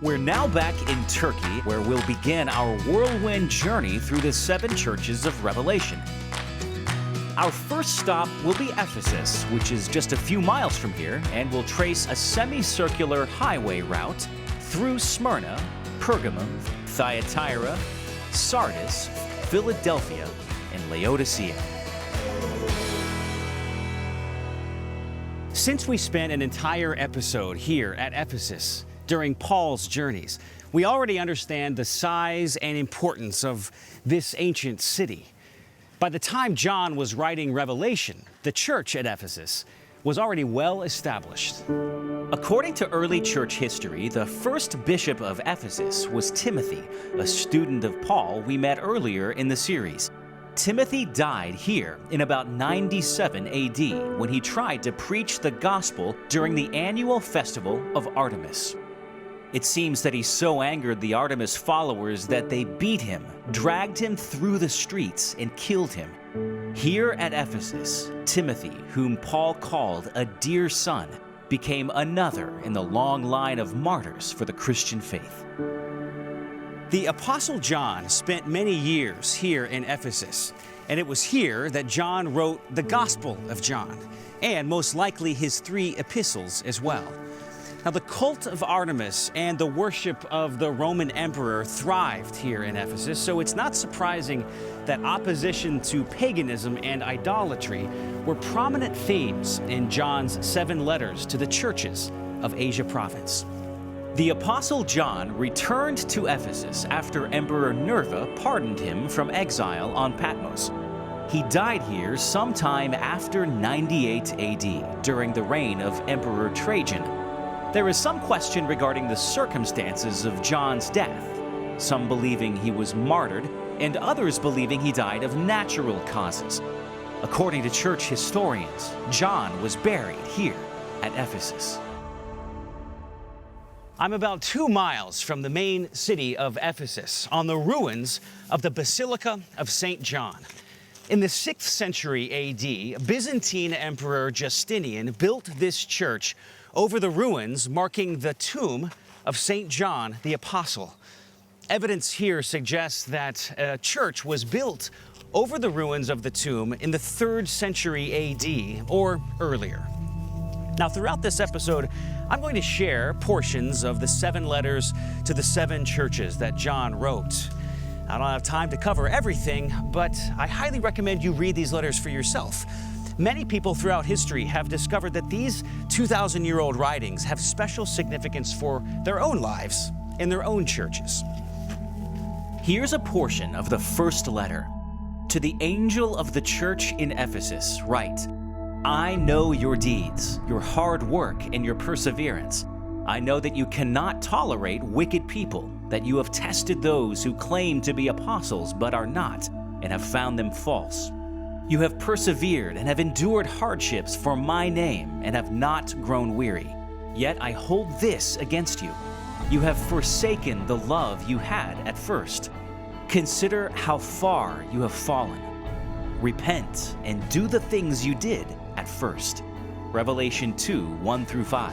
We're now back in Turkey, where we'll begin our whirlwind journey through the 7 churches of Revelation. Our first stop will be Ephesus, which is just a few miles from here, and we'll trace a semicircular highway route through Smyrna, Pergamum, Thyatira, Sardis, Philadelphia, and Laodicea. Since we spent an entire episode here at Ephesus during Paul's journeys, we already understand the size and importance of this ancient city. By the time John was writing Revelation, the church at Ephesus was already well established. According to early church history, the first bishop of Ephesus was Timothy, a student of Paul we met earlier in the series. Timothy died here in about 97 AD when he tried to preach the gospel during the annual festival of Artemis. It seems that he so angered the Artemis followers that they beat him, dragged him through the streets, and killed him. Here at Ephesus, Timothy, whom Paul called a dear son, became another in the long line of martyrs for the Christian faith. The Apostle John spent many years here in Ephesus, and it was here that John wrote the Gospel of John, and most likely his 3 epistles as well. Now, the cult of Artemis and the worship of the Roman emperor thrived here in Ephesus, so it's not surprising that opposition to paganism and idolatry were prominent themes in John's 7 letters to the churches of Asia province. The Apostle John returned to Ephesus after Emperor Nerva pardoned him from exile on Patmos. He died here sometime after 98 AD, during the reign of Emperor Trajan. There is some question regarding the circumstances of John's death, some believing he was martyred, and others believing he died of natural causes. According to church historians, John was buried here at Ephesus. I'm about 2 miles from the main city of Ephesus, on the ruins of the Basilica of St. John. In the 6th century AD, Byzantine Emperor Justinian built this church over the ruins marking the tomb of St. John the Apostle. Evidence here suggests that a church was built over the ruins of the tomb in the 3rd century AD or earlier. Now, throughout this episode, I'm going to share portions of the 7 letters to the 7 churches that John wrote. I don't have time to cover everything, but I highly recommend you read these letters for yourself. Many people throughout history have discovered that these 2,000-year-old writings have special significance for their own lives in their own churches. Here's a portion of the first letter. To the angel of the church in Ephesus, write, I know your deeds, your hard work, and your perseverance. I know that you cannot tolerate wicked people, that you have tested those who claim to be apostles but are not, and have found them false. You have persevered and have endured hardships for my name and have not grown weary. Yet I hold this against you. You have forsaken the love you had at first. Consider how far you have fallen. Repent and do the things you did at first. Revelation 2:1-5.